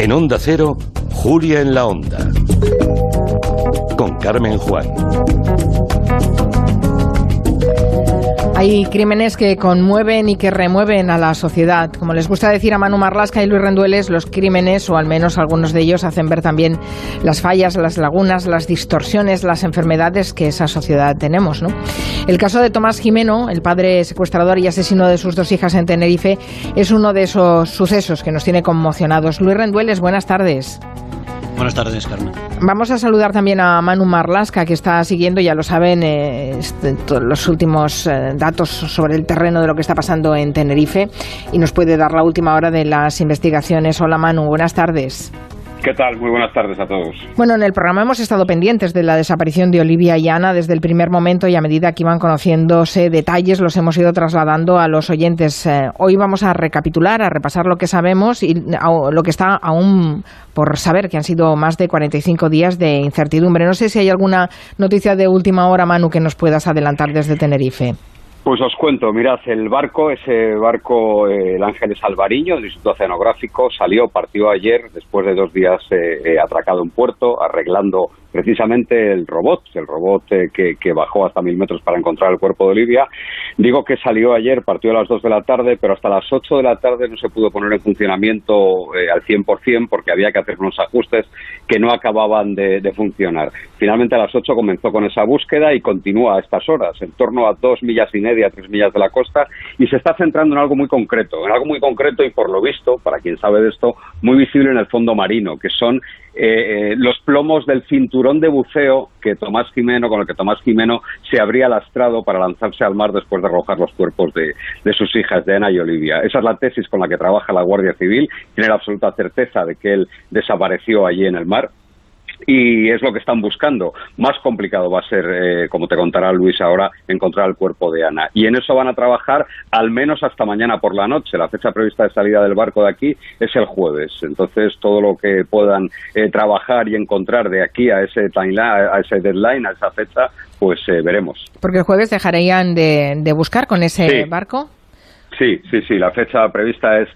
En Onda Cero, Julia en la Onda. Con Carmen Juan. Hay crímenes que conmueven y que remueven a la sociedad. Como les gusta decir a Manu Marlasca y Luis Rendueles, los crímenes, o al menos algunos de ellos, hacen ver también las fallas, las lagunas, las distorsiones, las enfermedades que esa sociedad tenemos, ¿no? El caso de Tomás Gimeno, el padre secuestrador y asesino de sus 2 hijas en Tenerife, es uno de esos sucesos que nos tiene conmocionados. Luis Rendueles, buenas tardes. Buenas tardes, Carmen. Vamos a saludar también a Manu Marlasca, que está siguiendo, ya lo saben, los últimos datos sobre el terreno de lo que está pasando en Tenerife y nos puede dar la última hora de las investigaciones. Hola, Manu, buenas tardes. ¿Qué tal? Muy buenas tardes a todos. Bueno, en el programa hemos estado pendientes de la desaparición de Olivia y Ana desde el primer momento y a medida que iban conociéndose detalles los hemos ido trasladando a los oyentes. Hoy vamos a recapitular, a repasar lo que sabemos y lo que está aún por saber, que han sido más de 45 días de incertidumbre. No sé si hay alguna noticia de última hora, Manu, que nos puedas adelantar desde Tenerife. Pues os cuento, mirad, ese barco, el Ángeles Alvariño, del Instituto Oceanográfico, partió ayer, después de 2 días atracado en puerto, arreglando precisamente el robot que bajó hasta 1000 metros para encontrar el cuerpo de Olivia. Digo que salió ayer, partió a las 2 de la tarde, pero hasta las 8 de la tarde no se pudo poner en funcionamiento al 100% porque había que hacer unos ajustes que no acababan de funcionar. Finalmente a las 8 comenzó con esa búsqueda y continúa a estas horas, en torno a 2,5 millas, 3 millas de la costa, y se está centrando en algo muy concreto y por lo visto, para quien sabe de esto, muy visible en el fondo marino, que son los plomos del cinturón de buceo con el que Tomás Gimeno se habría lastrado para lanzarse al mar después de arrojar los cuerpos de sus hijas, de Ana y Olivia. Esa es la tesis con la que trabaja la Guardia Civil, tiene la absoluta certeza de que él desapareció allí en el mar. Y es lo que están buscando. Más complicado va a ser, como te contará Luis ahora, encontrar el cuerpo de Ana. Y en eso van a trabajar al menos hasta mañana por la noche. La fecha prevista de salida del barco de aquí es el jueves. Entonces, todo lo que puedan trabajar y encontrar de aquí a ese timeline, a ese deadline, a esa fecha, pues veremos. Porque el jueves dejarían de buscar con ese barco. Sí, la fecha prevista es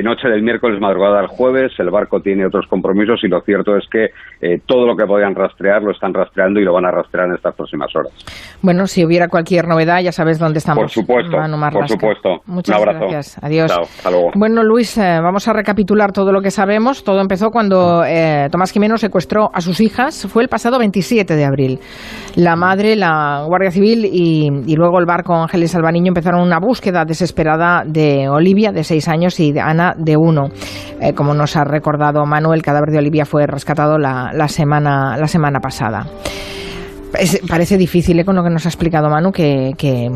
noche del miércoles, madrugada del jueves. El barco tiene otros compromisos y lo cierto es que todo lo que podían rastrear lo están rastreando y lo van a rastrear en estas próximas horas. Bueno, si hubiera cualquier novedad ya sabes dónde estamos. Por supuesto, por supuesto. Muchas Un abrazo. Gracias, adiós. Chao, hasta luego. Bueno, Luis, vamos a recapitular todo lo que sabemos. Todo empezó cuando Tomás Gimeno secuestró a sus hijas. Fue el pasado 27 de abril. La madre, la Guardia Civil y luego el barco Ángeles Alvariño empezaron una búsqueda desesperada de Olivia, de 6 años, y de Ana, de 1. Como nos ha recordado Manu, el cadáver de Olivia fue rescatado la semana pasada. Parece difícil con lo que nos ha explicado Manu que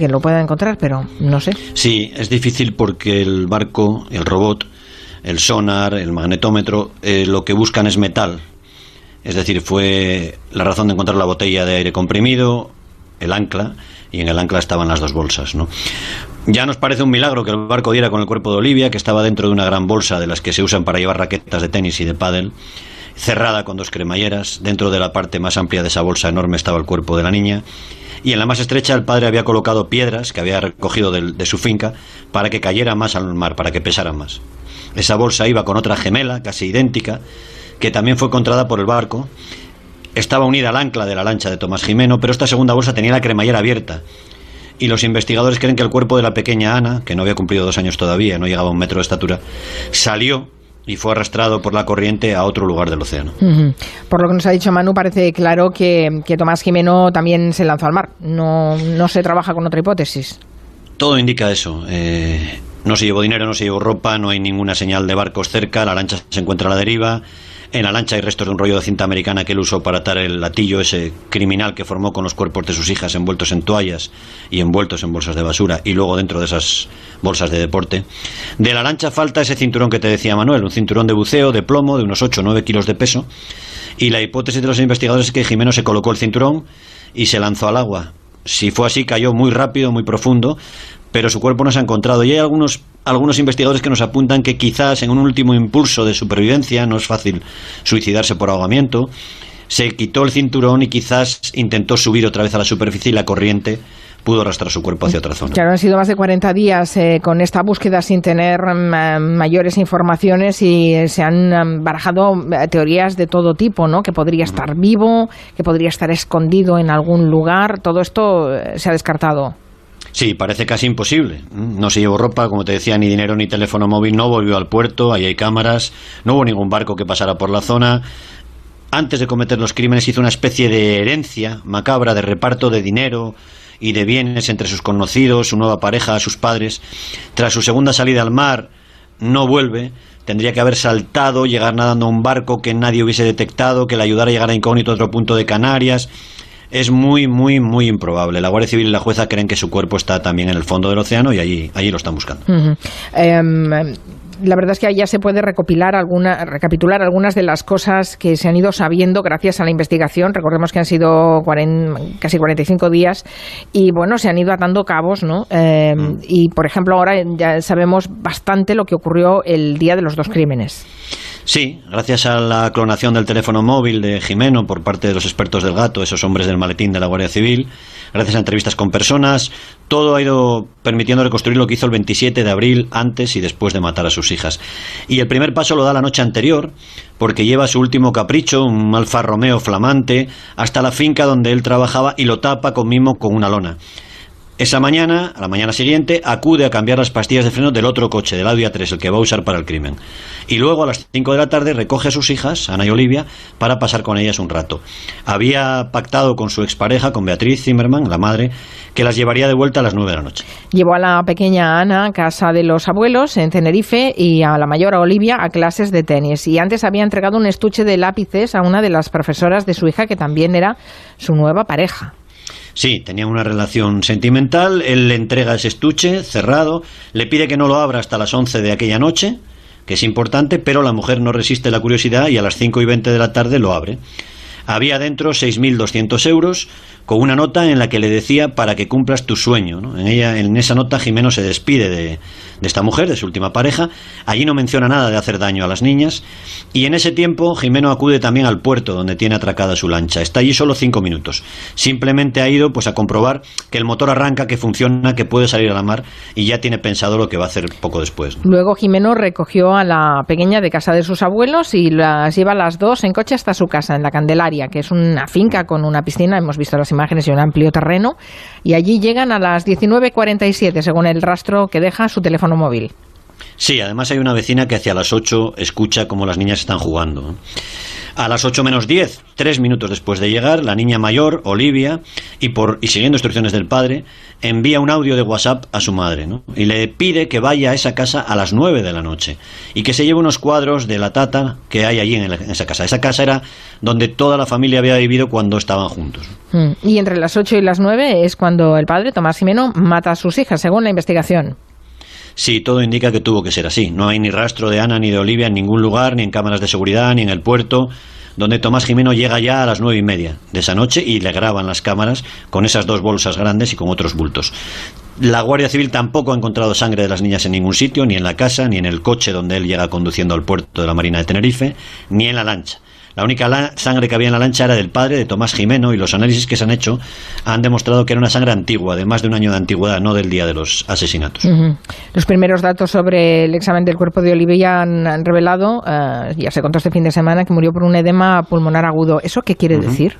lo puedan encontrar, pero no sé. Sí, es difícil porque el barco, el robot, el sonar, el magnetómetro, lo que buscan es metal. Es decir, fue la razón de encontrar la botella de aire comprimido, el ancla, y en el ancla estaban las 2 bolsas, ¿no? Ya nos parece un milagro que el barco diera con el cuerpo de Olivia, que estaba dentro de una gran bolsa de las que se usan para llevar raquetas de tenis y de pádel, cerrada con 2 cremalleras. Dentro de la parte más amplia de esa bolsa enorme estaba el cuerpo de la niña, y en la más estrecha el padre había colocado piedras que había recogido de su finca para que cayera más al mar, para que pesara más. Esa bolsa iba con otra gemela, casi idéntica, que también fue encontrada por el barco. Estaba unida al ancla de la lancha de Tomás Gimeno, pero esta segunda bolsa tenía la cremallera abierta. Y los investigadores creen que el cuerpo de la pequeña Ana, que no había cumplido 2 años todavía, no llegaba a 1 metro de estatura, salió y fue arrastrado por la corriente a otro lugar del océano. Por lo que nos ha dicho Manu, parece claro que Tomás Gimeno también se lanzó al mar. No se trabaja con otra hipótesis. Todo indica eso. No se llevó dinero, no se llevó ropa, no hay ninguna señal de barcos cerca, la lancha se encuentra a la deriva. En la lancha hay restos de un rollo de cinta americana que él usó para atar el latillo ese criminal que formó con los cuerpos de sus hijas envueltos en toallas y envueltos en bolsas de basura y luego dentro de esas bolsas de deporte. De la lancha falta ese cinturón que te decía Manuel, un cinturón de buceo de plomo de unos 8 o 9 kilos de peso, y la hipótesis de los investigadores es que Gimeno se colocó el cinturón y se lanzó al agua. Si fue así, cayó muy rápido, muy profundo, pero su cuerpo no se ha encontrado. Y hay algunos investigadores que nos apuntan que quizás en un último impulso de supervivencia, no es fácil suicidarse por ahogamiento, se quitó el cinturón y quizás intentó subir otra vez a la superficie y la corriente pudo arrastrar su cuerpo hacia otra zona. Claro, han sido más de 40 días con esta búsqueda sin tener mayores informaciones y se han barajado teorías de todo tipo, ¿no? Que podría estar vivo, que podría estar escondido en algún lugar. Todo esto se ha descartado. Sí, parece casi imposible. No se llevó ropa, como te decía, ni dinero ni teléfono móvil, no volvió al puerto, ahí hay cámaras, no hubo ningún barco que pasara por la zona. Antes de cometer los crímenes hizo una especie de herencia macabra de reparto de dinero y de bienes entre sus conocidos, su nueva pareja, sus padres. Tras su segunda salida al mar, no vuelve. Tendría que haber saltado, llegar nadando a un barco que nadie hubiese detectado, que le ayudara a llegar a incógnito a otro punto de Canarias. Es muy, muy, muy improbable. La Guardia Civil y la jueza creen que su cuerpo está también en el fondo del océano y allí lo están buscando. La verdad es que ahí ya se puede recapitular algunas de las cosas que se han ido sabiendo gracias a la investigación. Recordemos que han sido casi 45 días y, bueno, se han ido atando cabos, ¿no? Y, por ejemplo, ahora ya sabemos bastante lo que ocurrió el día de los dos crímenes. Sí, gracias a la clonación del teléfono móvil de Jimeno por parte de los expertos del gato, esos hombres del maletín de la Guardia Civil, gracias a entrevistas con personas, todo ha ido permitiendo reconstruir lo que hizo el 27 de abril, antes y después de matar a sus hijas. Y el primer paso lo da la noche anterior, porque lleva su último capricho, un Alfa Romeo flamante, hasta la finca donde él trabajaba y lo tapa con mimo con una lona. Esa mañana, a la mañana siguiente, acude a cambiar las pastillas de freno del otro coche, del Audi A3, el que va a usar para el crimen. Y luego, a las 5 de la tarde, recoge a sus hijas, Ana y Olivia, para pasar con ellas un rato. Había pactado con su expareja, con Beatriz Zimmerman, la madre, que las llevaría de vuelta a las 9 de la noche. Llevó a la pequeña Ana a casa de los abuelos en Tenerife y a la mayor, a Olivia, a clases de tenis. Y antes había entregado un estuche de lápices a una de las profesoras de su hija, que también era su nueva pareja. Sí, tenían una relación sentimental, él le entrega ese estuche cerrado, le pide que no lo abra hasta las 11 de aquella noche, que es importante, pero la mujer no resiste la curiosidad y a las 5:20 de la tarde lo abre. Había dentro 6.200 euros con una nota en la que le decía para que cumplas tu sueño, ¿no? En esa nota Jimeno se despide de esta mujer, de su última pareja. Allí no menciona nada de hacer daño a las niñas. Y en ese tiempo Jimeno acude también al puerto donde tiene atracada su lancha. Está allí solo 5 minutos. Simplemente ha ido pues a comprobar que el motor arranca, que funciona, que puede salir a la mar y ya tiene pensado lo que va a hacer poco después, ¿no? Luego Jimeno recogió a la pequeña de casa de sus abuelos y las lleva a las dos en coche hasta su casa, en La Candelaria, que es una finca con una piscina, hemos visto las imágenes, y un amplio terreno, y allí llegan a las 19:47, según el rastro que deja su teléfono móvil. Sí, además hay una vecina que hacia las 8 escucha cómo las niñas están jugando, ¿no? A las 8 menos 10, 3 minutos después de llegar, la niña mayor, Olivia, y siguiendo instrucciones del padre, envía un audio de WhatsApp a su madre, ¿no? Y le pide que vaya a esa casa a las 9 de la noche y que se lleve unos cuadros de la tata que hay allí en esa casa. Esa casa era donde toda la familia había vivido cuando estaban juntos. Y entre las 8 y las 9 es cuando el padre, Tomás Jimeno, mata a sus hijas, según la investigación. Sí, todo indica que tuvo que ser así. No hay ni rastro de Ana ni de Olivia en ningún lugar, ni en cámaras de seguridad, ni en el puerto, donde Tomás Jimeno llega ya a las 9:30 de esa noche y le graban las cámaras con esas 2 bolsas grandes y con otros bultos. La Guardia Civil tampoco ha encontrado sangre de las niñas en ningún sitio, ni en la casa, ni en el coche donde él llega conduciendo al puerto de la Marina de Tenerife, ni en la lancha. La única sangre que había en la lancha era del padre de Tomás Jimeno y los análisis que se han hecho han demostrado que era una sangre antigua, de más de un año de antigüedad, no del día de los asesinatos. Los primeros datos sobre el examen del cuerpo de Olivia han revelado, ya se contó este fin de semana, que murió por un edema pulmonar agudo. ¿Eso qué quiere decir?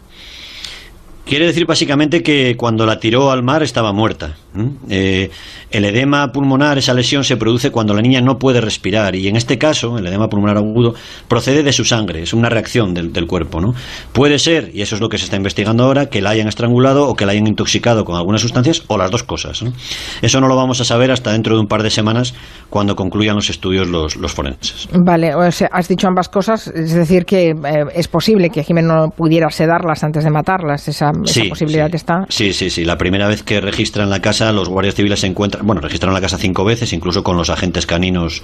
Quiere decir básicamente que cuando la tiró al mar estaba muerta. El edema pulmonar, esa lesión, se produce cuando la niña no puede respirar y en este caso, el edema pulmonar agudo, procede de su sangre, es una reacción del cuerpo, ¿no? Puede ser, y eso es lo que se está investigando ahora, que la hayan estrangulado o que la hayan intoxicado con algunas sustancias o las dos cosas, ¿no? Eso no lo vamos a saber hasta dentro de un par de semanas cuando concluyan los estudios los forenses. Vale, o sea, has dicho ambas cosas, es decir, que es posible que Jimeno pudiera sedarlas antes de matarlas, esa posibilidad está. Sí. La primera vez que registran la casa, los guardias civiles se encuentran, registraron la casa 5 veces, incluso con los agentes caninos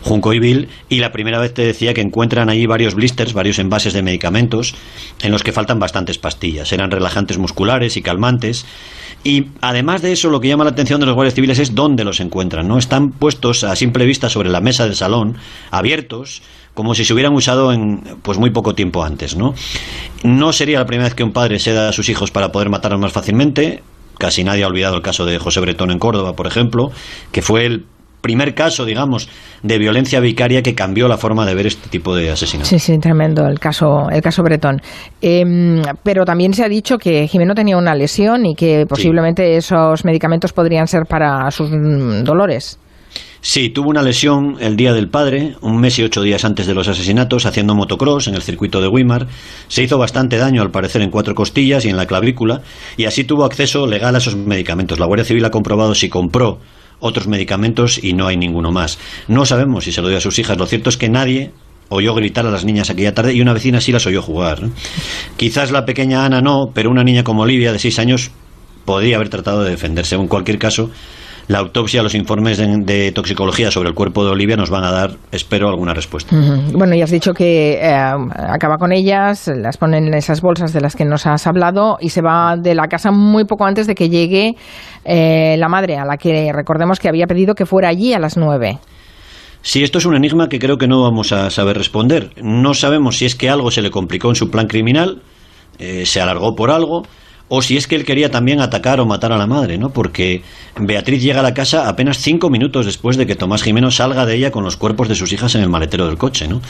Junco y Bill, y la primera vez te decía que encuentran allí varios blisters, varios envases de medicamentos, en los que faltan bastantes pastillas. Eran relajantes musculares y calmantes. Y además de eso, lo que llama la atención de los guardias civiles es dónde los encuentran, ¿no? Están puestos a simple vista sobre la mesa del salón, abiertos, como si se hubieran usado en muy poco tiempo antes, ¿no? No sería la primera vez que un padre seda a sus hijos para poder matarlos más fácilmente. Casi nadie ha olvidado el caso de José Bretón en Córdoba, por ejemplo, que fue el primer caso, digamos, de violencia vicaria que cambió la forma de ver este tipo de asesinatos. Sí, sí, tremendo el caso Bretón. Pero también se ha dicho que Jimeno tenía una lesión y que posiblemente esos medicamentos podrían ser para sus dolores. Sí, tuvo una lesión el día del padre, 1 mes y 8 días antes de los asesinatos, haciendo motocross en el circuito de Weimar. Se hizo bastante daño, al parecer, en 4 costillas y en la clavícula, y así tuvo acceso legal a esos medicamentos. La Guardia Civil ha comprobado si compró otros medicamentos y no hay ninguno más. No sabemos si se lo dio a sus hijas. Lo cierto es que nadie oyó gritar a las niñas aquella tarde y una vecina sí las oyó jugar, ¿no? Quizás la pequeña Ana no, pero una niña como Olivia, de 6 años, podría haber tratado de defenderse. En cualquier caso, la autopsia, los informes de toxicología sobre el cuerpo de Olivia nos van a dar, espero, alguna respuesta. Bueno, ya has dicho que acaba con ellas, las ponen en esas bolsas de las que nos has hablado y se va de la casa muy poco antes de que llegue la madre, a la que recordemos que había pedido que fuera allí a las 9. Sí, esto es un enigma que creo que no vamos a saber responder. No sabemos si es que algo se le complicó en su plan criminal, se alargó por algo, o si es que él quería también atacar o matar a la madre, ¿no? Porque Beatriz llega a la casa apenas 5 minutos después de que Tomás Jimeno salga de ella con los cuerpos de sus hijas en el maletero del coche, ¿no?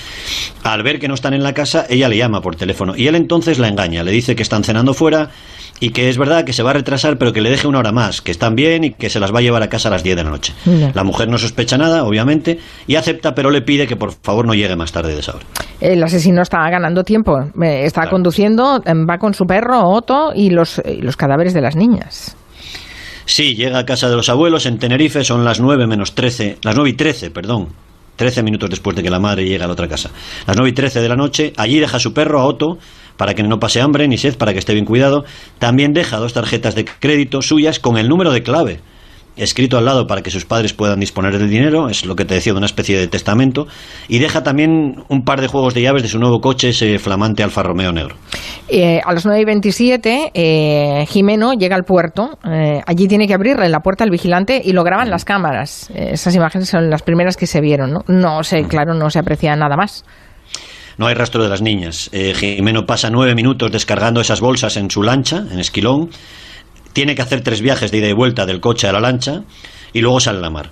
Al ver que no están en la casa, ella le llama por teléfono y él entonces la engaña, le dice que están cenando fuera y que es verdad que se va a retrasar, pero que le deje 1 hora más, que están bien y que se las va a llevar a casa a las 10 de la noche. La mujer no sospecha nada, obviamente, y acepta, pero le pide que por favor no llegue más tarde de esa hora. El asesino está ganando tiempo, está conduciendo, va con su perro Otto y los cadáveres de las niñas. Sí, llega a casa de los abuelos en Tenerife, son las 9 y 13, 13 minutos después de que la madre llega a la otra casa. Las 9 y 13 de la noche, allí deja a su perro, a Otto, para que no pase hambre ni sed, para que esté bien cuidado. También deja 2 tarjetas de crédito suyas con el número de clave escrito al lado para que sus padres puedan disponer del dinero, es lo que te decía, de una especie de testamento, y deja también un par de juegos de llaves de su nuevo coche, ese flamante Alfa Romeo negro. A las 9:27 Jimeno llega al puerto, allí tiene que abrirle la puerta al vigilante y lo graban las cámaras. Esas imágenes son las primeras que se vieron, ¿no? No sé, claro, no se aprecia nada más. No hay rastro de las niñas. Jimeno pasa 9 minutos descargando esas bolsas en su lancha, en Esquilón. Tiene que hacer 3 viajes de ida y vuelta del coche a la lancha y luego sale a la mar.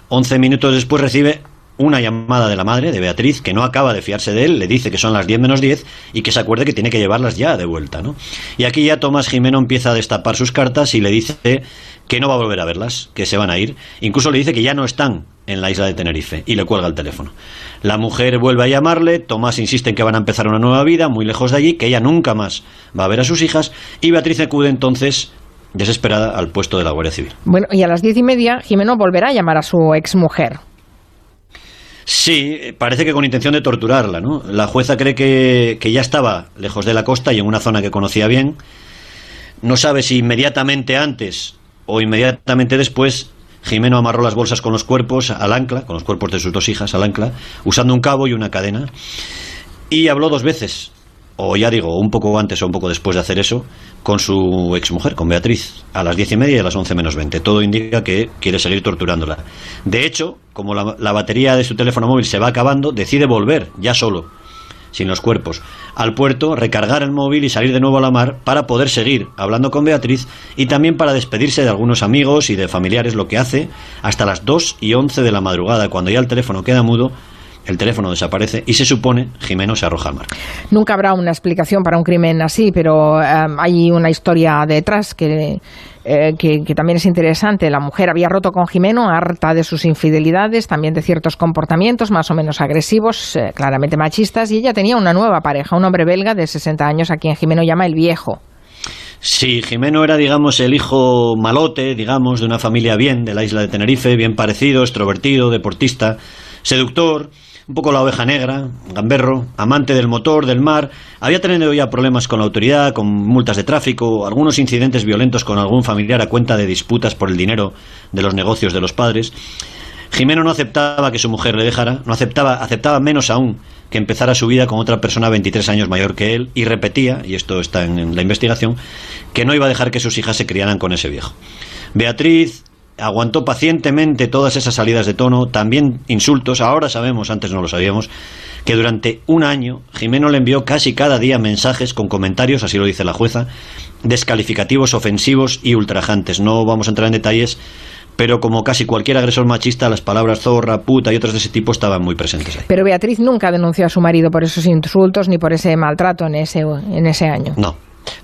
11 minutos después recibe una llamada de la madre, de Beatriz, que no acaba de fiarse de él, le dice que son las 10 menos 10 y que se acuerde que tiene que llevarlas ya de vuelta, ¿no? Y aquí ya Tomás Jimeno empieza a destapar sus cartas y le dice que no va a volver a verlas, que se van a ir. Incluso le dice que ya no están en la isla de Tenerife y le cuelga el teléfono. La mujer vuelve a llamarle, Tomás insiste en que van a empezar una nueva vida muy lejos de allí, que ella nunca más va a ver a sus hijas, y Beatriz acude entonces desesperada al puesto de la Guardia Civil. Bueno, y a las 10:30 Jimeno volverá a llamar a su exmujer. Sí, parece que con intención de torturarla, ¿no? La jueza cree que ya estaba lejos de la costa y en una zona que conocía bien. No sabe si inmediatamente antes o inmediatamente después Jimeno amarró las bolsas con los cuerpos al ancla, con los cuerpos de sus 2 hijas al ancla, usando un cabo y una cadena. Y habló 2 veces, o ya digo, un poco antes o un poco después de hacer eso, con su exmujer, con Beatriz, a las 10:30 y a las 11 menos 20. Todo indica que quiere seguir torturándola. De hecho, como la batería de su teléfono móvil se va acabando, decide volver, ya solo, sin los cuerpos, al puerto, recargar el móvil y salir de nuevo a la mar para poder seguir hablando con Beatriz y también para despedirse de algunos amigos y de familiares, lo que hace hasta las 2:11 de la madrugada, cuando ya el teléfono queda mudo. El teléfono desaparece y se supone Jimeno se arroja al mar. Nunca habrá una explicación para un crimen así, pero hay una historia detrás que también es interesante. La mujer había roto con Jimeno, harta de sus infidelidades, también de ciertos comportamientos más o menos agresivos, claramente machistas, y ella tenía una nueva pareja, un hombre belga de 60 años a quien Jimeno llama el viejo. Sí, Jimeno era, digamos, el hijo malote, digamos, de una familia bien de la isla de Tenerife, bien parecido, extrovertido, deportista, seductor, un poco la oveja negra, gamberro, amante del motor, del mar. Había tenido ya problemas con la autoridad, con multas de tráfico, algunos incidentes violentos con algún familiar a cuenta de disputas por el dinero de los negocios de los padres. Jimeno no aceptaba que su mujer le dejara, aceptaba menos aún que empezara su vida con otra persona 23 años mayor que él, y repetía, y esto está en la investigación, que no iba a dejar que sus hijas se criaran con ese viejo. Beatriz aguantó pacientemente todas esas salidas de tono, también insultos. Ahora sabemos, antes no lo sabíamos, que durante un año Jimeno le envió casi cada día mensajes con comentarios, así lo dice la jueza, descalificativos, ofensivos y ultrajantes. No vamos a entrar en detalles, pero como casi cualquier agresor machista, las palabras zorra, puta y otras de ese tipo estaban muy presentes ahí. Pero Beatriz nunca denunció a su marido por esos insultos ni por ese maltrato en ese año.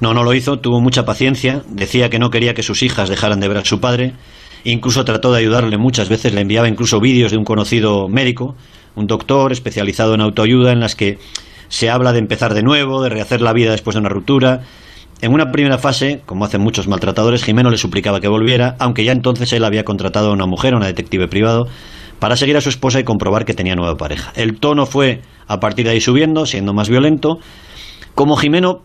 No lo hizo, tuvo mucha paciencia, decía que no quería que sus hijas dejaran de ver a su padre, incluso trató de ayudarle muchas veces, le enviaba incluso vídeos de un conocido médico, un doctor especializado en autoayuda, en las que se habla de empezar de nuevo, de rehacer la vida después de una ruptura. En una primera fase, como hacen muchos maltratadores, Jimeno le suplicaba que volviera, aunque ya entonces él había contratado a una mujer, a una detective privado, para seguir a su esposa y comprobar que tenía nueva pareja. El tono fue a partir de ahí subiendo, siendo más violento. Como Jimeno,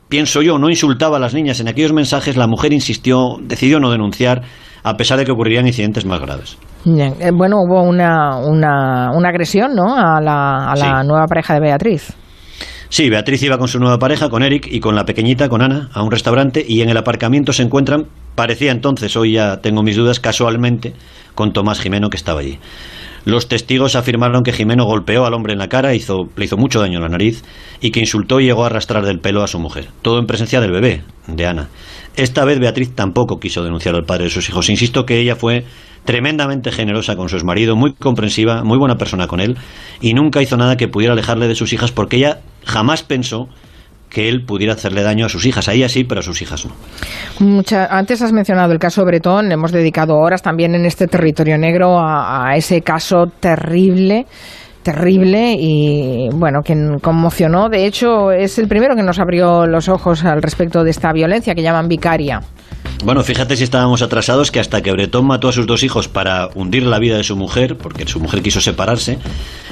pienso yo, no insultaba a las niñas en aquellos mensajes, la mujer decidió no denunciar, a pesar de que ocurrirían incidentes más graves. Bueno, hubo una agresión, ¿no?, a la nueva pareja de Beatriz. Sí, Beatriz iba con su nueva pareja, con Eric, y con la pequeñita, con Ana, a un restaurante, y en el aparcamiento se encuentran, parecía entonces, hoy ya tengo mis dudas, casualmente, con Tomás Jimeno, que estaba allí. Los testigos afirmaron que Jimeno golpeó al hombre en la cara, le hizo mucho daño en la nariz, y que insultó y llegó a arrastrar del pelo a su mujer. Todo en presencia del bebé, de Ana. Esta vez Beatriz tampoco quiso denunciar al padre de sus hijos. Insisto que ella fue tremendamente generosa con su exmarido, muy comprensiva, muy buena persona con él, y nunca hizo nada que pudiera alejarle de sus hijas, porque ella jamás pensó que él pudiera hacerle daño a sus hijas. A ella sí, pero a sus hijas no. Antes has mencionado el caso Bretón, hemos dedicado horas también en este Territorio Negro a ese caso terrible y bueno, que conmocionó. De hecho, es el primero que nos abrió los ojos al respecto de esta violencia que llaman vicaria. Bueno, fíjate si estábamos atrasados, que hasta que Bretón mató a sus 2 hijos para hundir la vida de su mujer, porque su mujer quiso separarse,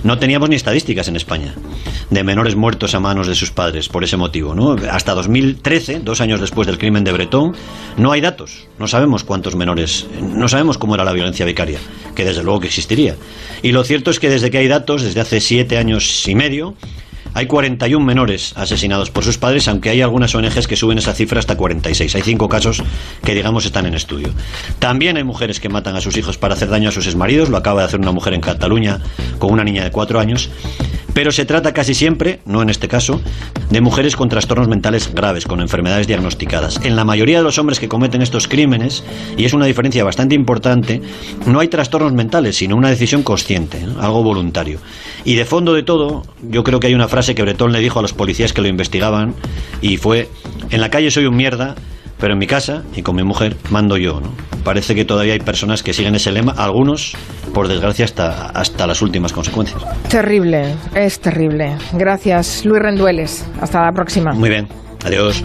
no teníamos ni estadísticas en España de menores muertos a manos de sus padres por ese motivo, ¿no? Hasta 2013, 2 años después del crimen de Bretón, no hay datos, no sabemos cuántos menores, no sabemos cómo era la violencia vicaria, que desde luego que existiría. Y lo cierto es que desde que hay datos, desde hace 7 años y medio, hay 41 menores asesinados por sus padres, aunque hay algunas ONGs que suben esa cifra hasta 46. Hay 5 casos que, digamos, están en estudio. También hay mujeres que matan a sus hijos para hacer daño a sus exmaridos. Lo acaba de hacer una mujer en Cataluña con una niña de 4 años. Pero se trata casi siempre, no en este caso, de mujeres con trastornos mentales graves, con enfermedades diagnosticadas. En la mayoría de los hombres que cometen estos crímenes, y es una diferencia bastante importante, no hay trastornos mentales, sino una decisión consciente, ¿no? Algo voluntario. Y de fondo de todo, yo creo que hay una frase que Bretón le dijo a los policías que lo investigaban, y fue: en la calle soy un mierda, pero en mi casa y con mi mujer mando yo, ¿no? Parece que todavía hay personas que siguen ese lema, algunos, por desgracia, hasta las últimas consecuencias. Terrible, es terrible. Gracias, Luis Rendueles. Hasta la próxima. Muy bien, adiós.